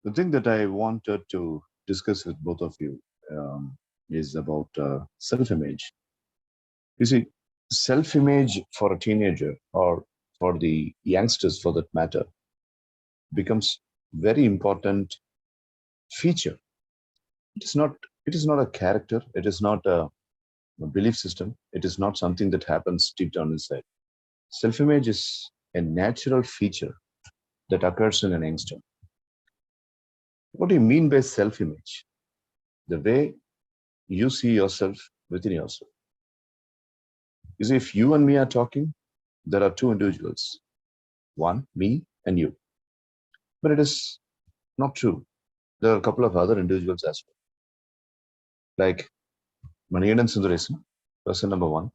The thing that I wanted to discuss with both of you is about self-image. You see, self-image for a teenager or for the youngsters, for that matter, becomes very important feature. It is not. It is not a character. It is not a belief system. It is not something that happens deep down inside. Self-image is a natural feature that occurs in an youngster. What do you mean by self-image? The way you see yourself within yourself. You see, if you and me are talking, there are two individuals, one, me, and you. But it is not true. There are a couple of other individuals as well, like Manikandan Sundaresan, person number one,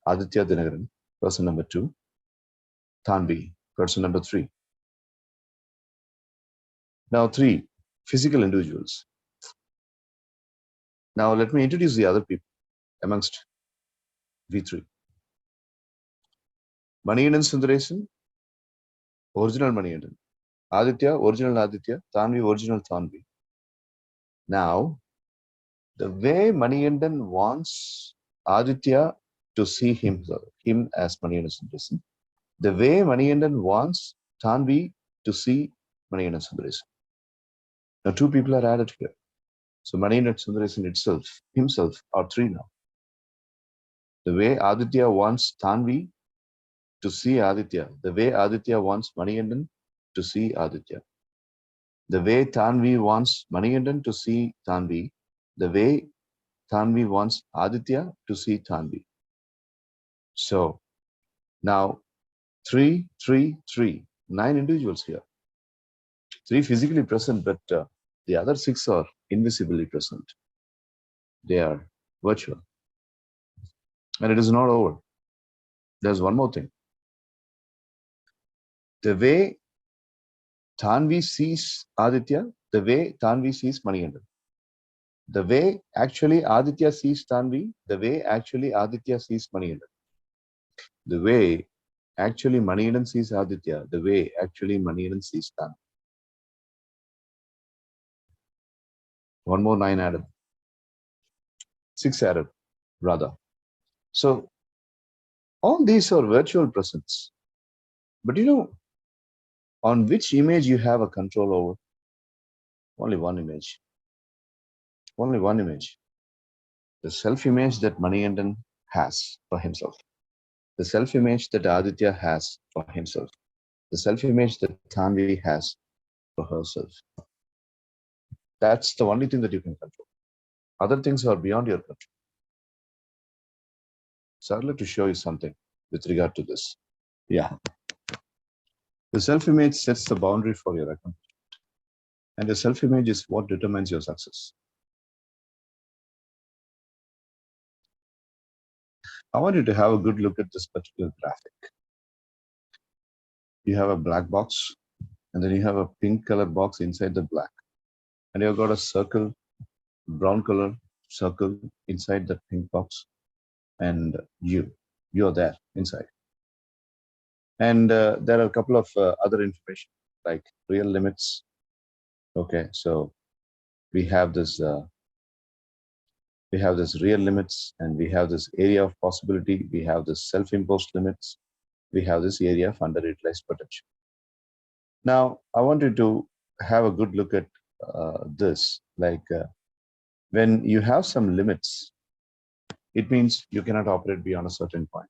Aditya Dinagaran, person number two, Thanvi, person number three. Now, three physical individuals. Now, let me introduce the other people amongst V3. Manikandan Sundaresan, original Manikandan. Aditya, original Aditya. Thanvi, original Thanvi. Now, the way Manikandan wants Aditya to see him as Manikandan Sundaresan, the way Manikandan wants Thanvi to see Manikandan Sundaresan. Now, two people are added here. So, Manikandan Sundaresan himself are three now. The way Aditya wants Thanvi to see Aditya, the way Aditya wants Manikandan to see Aditya, the way Thanvi wants Manikandan to see Thanvi, the way Thanvi wants Aditya to see Thanvi. So now 9 individuals here. 3 physically present, but the other 6 are invisibly present. They are virtual. And it is not over. There's one more thing. The way Thanvi sees Aditya, the way Thanvi sees Manikandan. The way actually Aditya sees Thanvi, the way actually Aditya sees Manikandan. The way actually Manikandan sees Aditya, the way actually Manikandan sees Thanvi. One more 9 added. 6 added, rather. So all these are virtual presence. But you know, on which image you have a control over? Only one image. Only one image. The self-image that Manikandan has for himself. The self-image that Aditya has for himself. The self-image that Thanvi has for herself. That's the only thing that you can control. Other things are beyond your control. So I'd like to show you something with regard to this. Yeah. The self-image sets the boundary for your accomplishment. And the self-image is what determines your success. I want you to have a good look at this particular graphic. You have a black box, and then you have a pink color box inside the black. And you've got a circle, brown color circle inside the pink box. And you're there inside. And there are a couple of other information like real limits. Okay, so we have this real limits, and we have this area of possibility. We have this self-imposed limits. We have this area of underutilized potential. Now, I want you to have a good look at this. Like when you have some limits, it means you cannot operate beyond a certain point.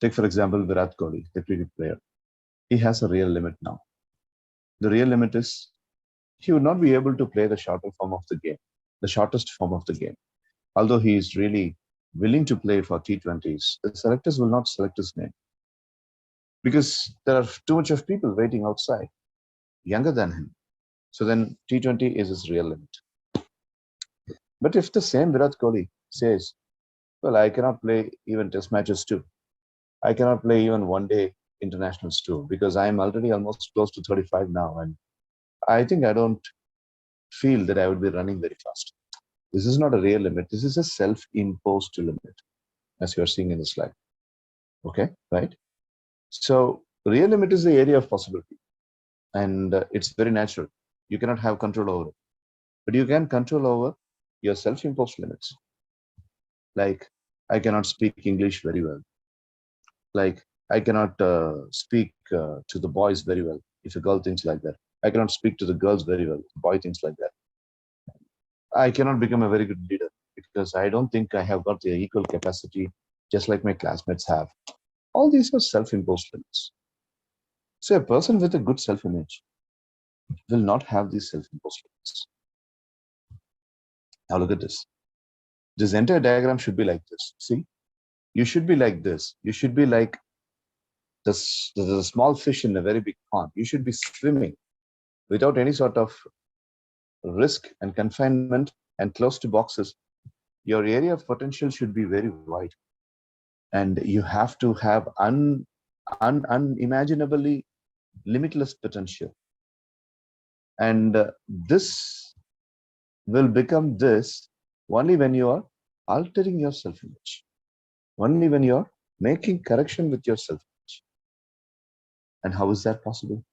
Take, for example, Virat Kohli, the cricket player. He has a real limit now. The real limit is he would not be able to play the shorter form of the game, the shortest form of the game. Although he is really willing to play for T20s, the selectors will not select his name because there are too much of people waiting outside, younger than him. So then T20 is his real limit. But if the same Virat Kohli says, well, I cannot play even test matches too. I cannot play even one-day internationals too, because I'm already almost close to 35 now. And I think I don't feel that I would be running very fast. This is not a real limit. This is a self-imposed limit, as you are seeing in the slide. Okay, right? So real limit is the area of possibility. And it's very natural. You cannot have control over it. But you can control over your self-imposed limits. Like, I cannot speak English very well. Like, I cannot speak to the boys very well. If a girl thinks like that, I cannot speak to the girls very well. The boy thinks like that. I cannot become a very good leader because I don't think I have got the equal capacity, just like my classmates have. All these are self-imposed limits. So a person with a good self-image will not have these self-imposed limits. Now look at this. This entire diagram should be like this. See, you should be like this. You should be like the small fish in a very big pond. You should be swimming without any sort of risk and confinement and close to boxes. Your area of potential should be very wide. And you have to have unimaginably limitless potential. And this will become this only when you are altering your self-image, only when you are making correction with your self-image. And how is that possible?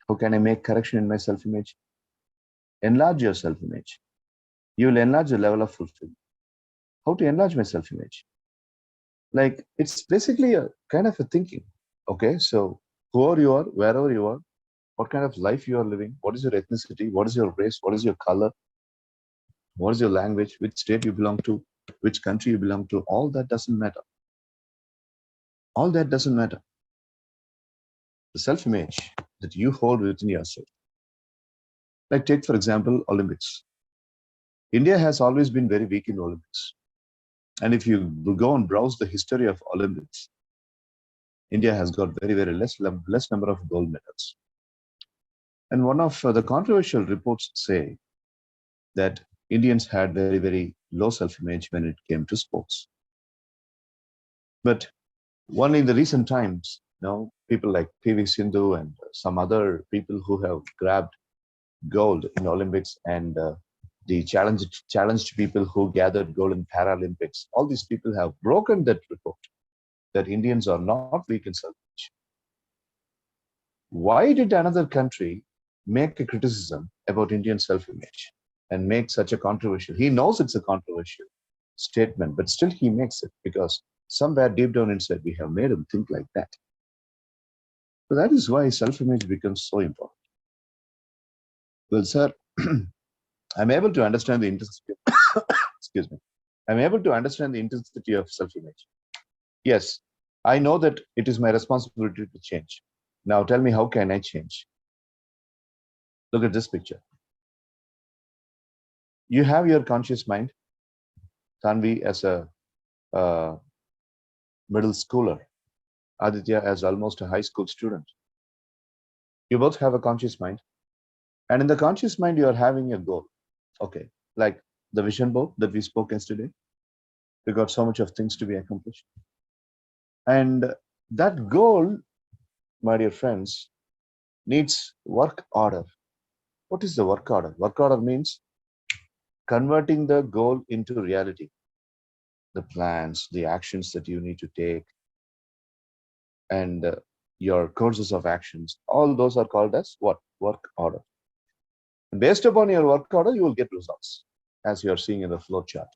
How can I make correction in my self-image? Enlarge your self-image. You will enlarge the level of fulfillment. How to enlarge my self-image? Like, it's basically a kind of a thinking. Okay, so whoever you are, wherever you are, what kind of life you are living, what is your ethnicity, what is your race, what is your color, what is your language, which state you belong to, which country you belong to, all that doesn't matter. All that doesn't matter. The self-image that you hold within yourself. Like, take for example, Olympics. India has always been very weak in Olympics. And if you go and browse the history of Olympics, India has got very, very less number of gold medals. And one of the controversial reports say that Indians had very, very low self-image when it came to sports. But only in the recent times, people like PV Sindhu and some other people who have grabbed gold in Olympics and the challenged people who gathered gold in Paralympics, all these people have broken that report that Indians are not weak in self-image. Why did another country make a criticism about Indian self-image and make such a controversial? He knows it's a controversial statement, but still he makes it because somewhere deep down inside we have made him think like that. So that is why self-image becomes so important. Well, sir, I'm able to understand the intensity. Excuse me. I'm able to understand the intensity of self-image. Yes, I know that it is my responsibility to change. Now tell me, how can I change? Look at this picture. You have your conscious mind, Tanvi as a middle schooler, Aditya as almost a high school student. You both have a conscious mind. And in the conscious mind, you are having a goal. Okay, like the vision board that we spoke yesterday. We got so much of things to be accomplished. And that goal, my dear friends, needs work order. What is the work order? Work order means converting the goal into reality. The plans, the actions that you need to take, and your courses of actions, all those are called as what? Work order. And based upon your work order, you will get results, as you are seeing in the flow chart.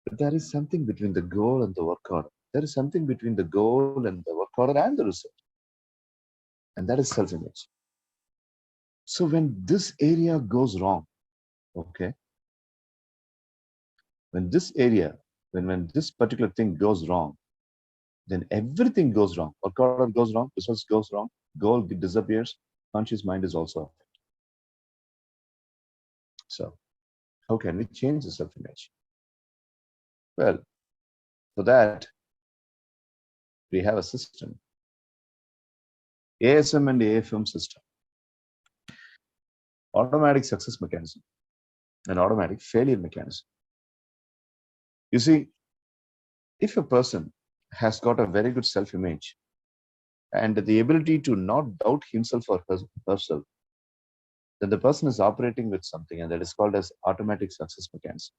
But there is something between the goal and the work order. There is something between the goal and the work order and the result. And that is self-image. So when this area goes wrong, okay, when this area, when this particular thing goes wrong, then everything goes wrong. Work order goes wrong, results goes wrong, goal disappears, conscious mind is also affected. So how can we change the self-image? Well, for that, we have a system, ASM and AFM system, automatic success mechanism and automatic failure mechanism. You see, if a person has got a very good self-image and the ability to not doubt himself or herself, then the person is operating with something, and that is called as automatic success mechanism.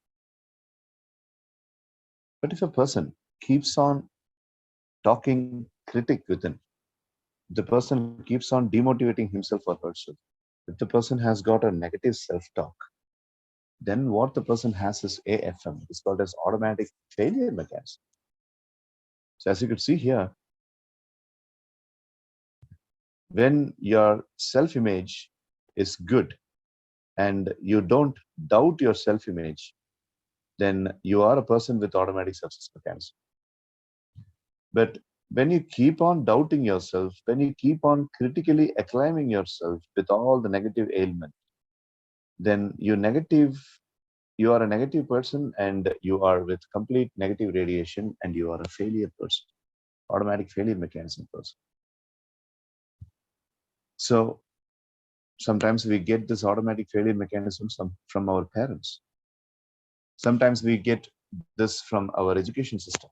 But if a person keeps on talking critic within, the person keeps on demotivating himself or herself, If the person has got a negative self-talk, then what the person has is AFM. It's called as automatic failure mechanism. So as you could see here, when your self-image is good and you don't doubt your self-image, then you are a person with automatic success mechanism. But when you keep on doubting yourself, when you keep on critically acclaiming yourself with all the negative ailment, then you are a negative person and you are with complete negative radiation and you are a failure person, automatic failure mechanism person. So sometimes we get this automatic failure mechanism from our parents. Sometimes we get this from our education system.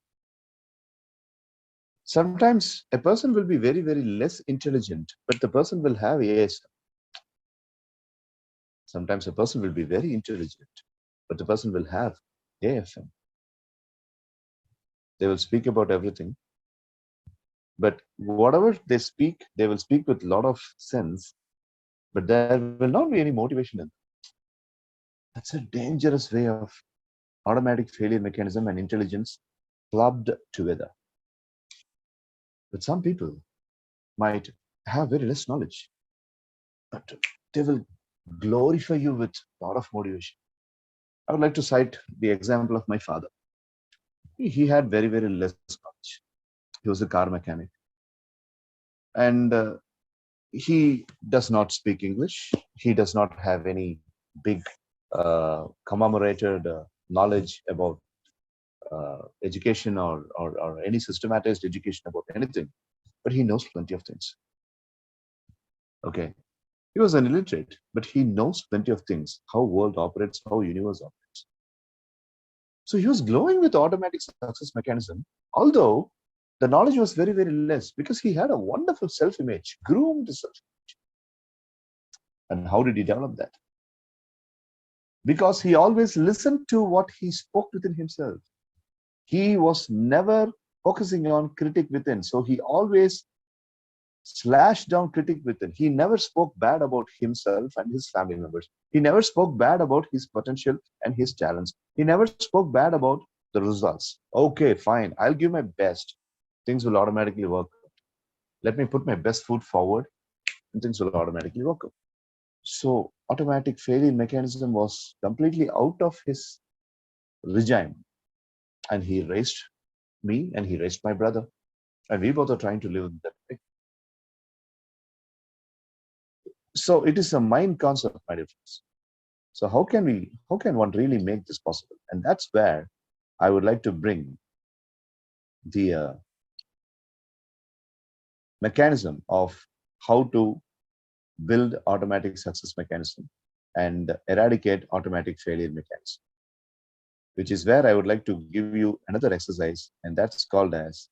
Sometimes a person will be very, very less intelligent, but the person will have AS. Sometimes a person will be very intelligent, but the person will have AFM. They will speak about everything, but whatever they speak, they will speak with a lot of sense, but there will not be any motivation in them. That's a dangerous way of automatic failure mechanism and intelligence clubbed together. But some people might have very less knowledge, but they will glorify you with a lot of motivation. I would like to cite the example of my father. He had very, very less knowledge. He was a car mechanic. And he does not speak English. He does not have any big commemorated knowledge about education or any systematized education about anything, but he knows plenty of things. Okay. He was an illiterate, but he knows plenty of things, how world operates, how universe operates. So he was glowing with automatic success mechanism, although the knowledge was very, very less because he had a wonderful self-image, groomed self-image. And how did he develop that? Because he always listened to what he spoke within himself. He was never focusing on critic within. So he always slashed down critic within. He never spoke bad about himself and his family members. He never spoke bad about his potential and his talents. He never spoke bad about the results. Okay, fine. I'll give my best. Things will automatically work. Let me put my best foot forward and things will automatically work out. So automatic failure mechanism was completely out of his regime. And he raised me and he raised my brother. And we both are trying to live in that way. So it is a mind concept, my dear friends. So how can one really make this possible? And that's where I would like to bring the mechanism of how to build automatic success mechanism and eradicate automatic failure mechanism, which is where I would like to give you another exercise, and that's called as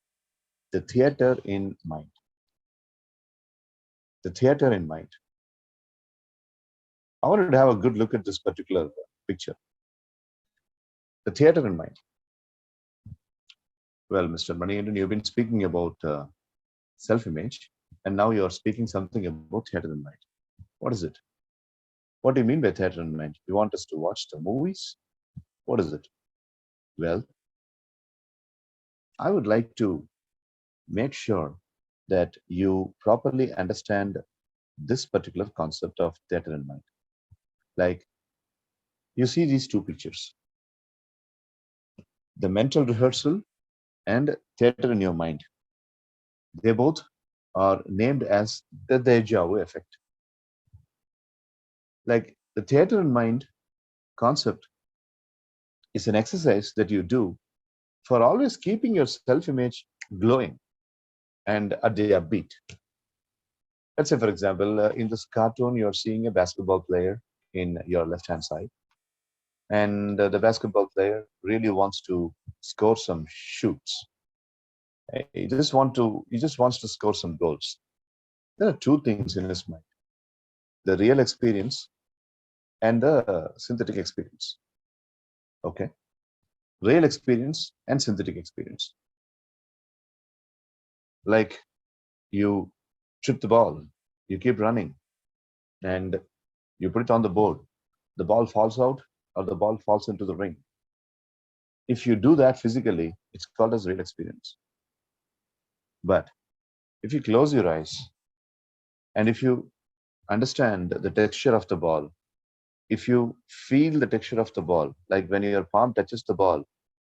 the theater in mind. The theater in mind. I wanted to have a good look at this particular picture. The theater in mind. Well, Mr. Manikandan, you've been speaking about self-image, and now you're speaking something about theater in mind. What is it? What do you mean by theater in mind? You want us to watch the movies? What is it? Well, I would like to make sure that you properly understand this particular concept of theater in mind. Like, you see these two pictures, the mental rehearsal and theater in your mind. They both are named as the deja vu effect. Like the theater in mind concept is an exercise that you do for always keeping your self-image glowing and at the upbeat. Let's say, for example, in this cartoon, you're seeing a basketball player in your left-hand side, and the basketball player really wants to score some shoots. He just wants to score some goals. There are two things in his mind: the real experience and the synthetic experience. Okay, real experience and synthetic experience. Like you trip the ball, you keep running, and You put it on the board, the ball falls out or the ball falls into the ring. If you do that physically, it's called as real experience. But if you close your eyes and if you understand the texture of the ball, if you feel the texture of the ball, like when your palm touches the ball,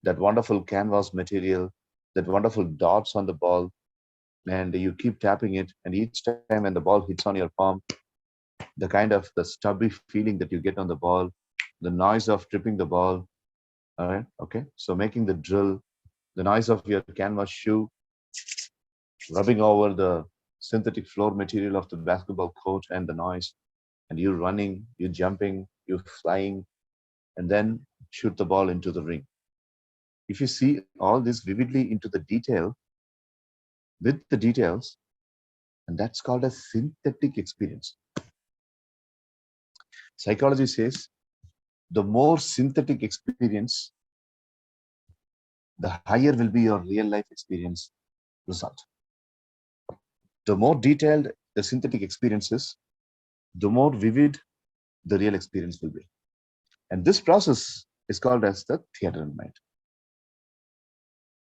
that wonderful canvas material, that wonderful dots on the ball, and you keep tapping it, and each time when the ball hits on your palm, the kind of the stubby feeling that you get on the ball, the noise of tripping the ball, all right, okay, so making the drill, the noise of your canvas shoe rubbing over the synthetic floor material of the basketball court, and the noise, and you running, you jumping, you flying, and then shoot the ball into the ring. If you see all this vividly into the detail, with the details, and that's called a synthetic experience. Psychology says the more synthetic experience, the higher will be your real life experience result. The more detailed the synthetic experience is, the more vivid the real experience will be. And this process is called as the theater in mind,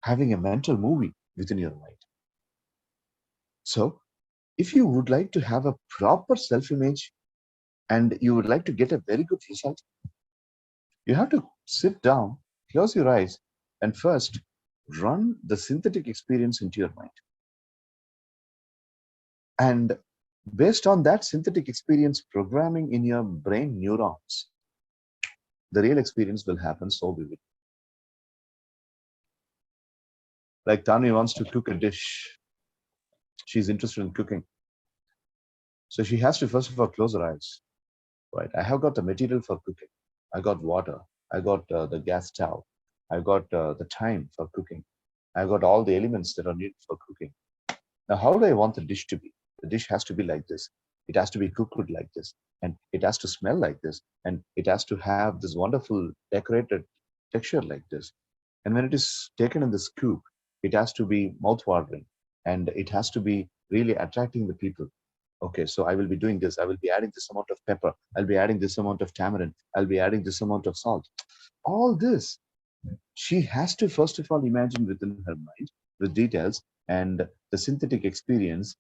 having a mental movie within your mind. So, if you would like to have a proper self image and you would like to get a very good result, you have to sit down, close your eyes, and first run the synthetic experience into your mind. And based on that synthetic experience programming in your brain neurons, the real experience will happen so vivid. Like Tani wants to cook a dish. She's interested in cooking. So she has to first of all close her eyes. Right. I have got the material for cooking. I got water. I got the gas stove. I got the time for cooking. I got all the elements that are needed for cooking. Now, how do I want the dish to be? The dish has to be like this. It has to be cooked like this. And it has to smell like this. And it has to have this wonderful decorated texture like this. And when it is taken in the scoop, it has to be mouth-watering. And it has to be really attracting the people. Okay, so I will be doing this. I will be adding this amount of pepper. I'll be adding this amount of tamarind. I'll be adding this amount of salt. All this, she has to first of all imagine within her mind with details, and the synthetic experience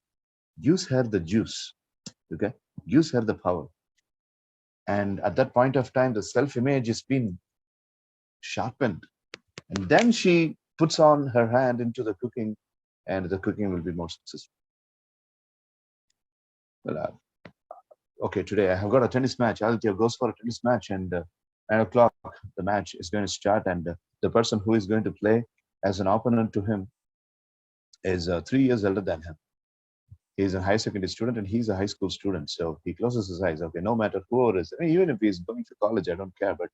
gives her the juice, okay, gives her the power. And at that point of time, the self-image is being sharpened. And then she puts on her hand into the cooking, and the cooking will be more successful. Well, okay, today I have got a tennis match. Aditya goes for a tennis match, and 9 o'clock the match is going to start, and the person who is going to play as an opponent to him is 3 years older than him. He's a high secondary student and he's a high school student. So he closes his eyes. Okay, no matter who it is, I mean, even if he's going to college, I don't care. But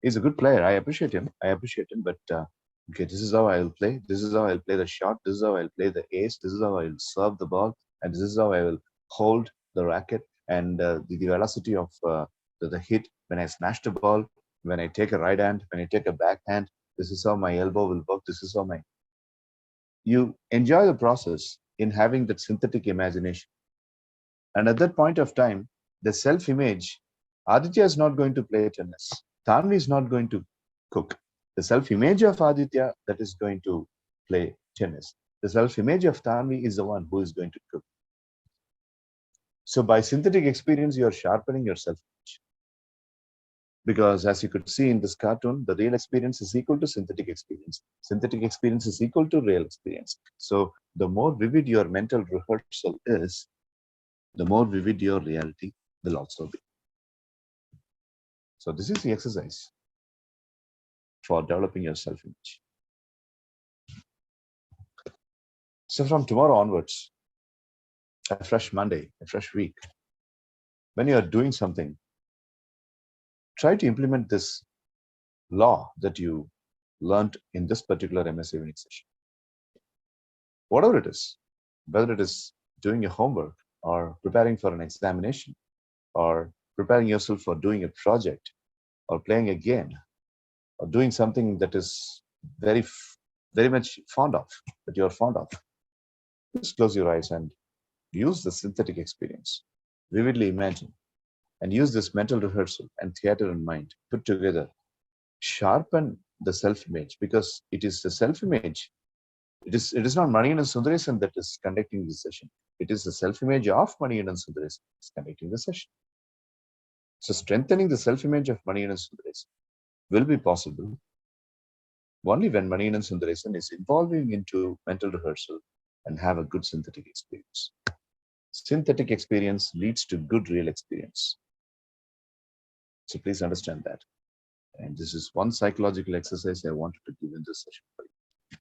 he's a good player. I appreciate him. But okay, this is how I'll play. This is how I'll play the shot. This is how I'll play the ace. This is how I'll serve the ball, and this is how I will hold the racket, and the velocity of the hit when I smash the ball, when I take a right hand, when I take a backhand. This is how my elbow will work. This is how my you enjoy the process in having that synthetic imagination. And at that point of time, the self-image, Aditya is not going to play tennis. Tanvi is not going to cook. The self-image of Aditya that is going to play tennis. The self-image of Tanvi is the one who is going to cook. So by synthetic experience, you are sharpening your self-image. Because as you could see in this cartoon, the real experience is equal to synthetic experience. Synthetic experience is equal to real experience. So the more vivid your mental rehearsal is, the more vivid your reality will also be. So this is the exercise for developing your self-image. So from tomorrow onwards, a fresh Monday, a fresh week, when you are doing something, try to implement this law that you learned in this particular MS evening session. Whatever it is, whether it is doing your homework or preparing for an examination or preparing yourself for doing a project or playing a game or doing something that is very much fond of, that you're fond of, just close your eyes and use the synthetic experience. Vividly imagine and use this mental rehearsal and theater in mind put together, sharpen the self-image, because it is the self-image. It is not Manikandan Sundaresan that is conducting this session. It is the self-image of Manikandan Sundaresan that is conducting the session. So strengthening the self-image of Manikandan Sundaresan will be possible only when Manikandan Sundaresan is involving into mental rehearsal and have a good synthetic experience. Synthetic experience leads to good real experience. So please understand that. And this is one psychological exercise I wanted to give in this session for you.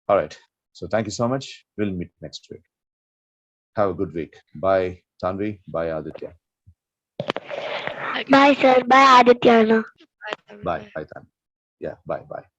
All right. So thank you so much. We'll meet next week. Have a good week. Bye, Tanvi. Bye, Aditya. Okay. Bye, sir. Bye, Adityana. Bye. Bye. Bye, Tanvi. Yeah, bye. Bye.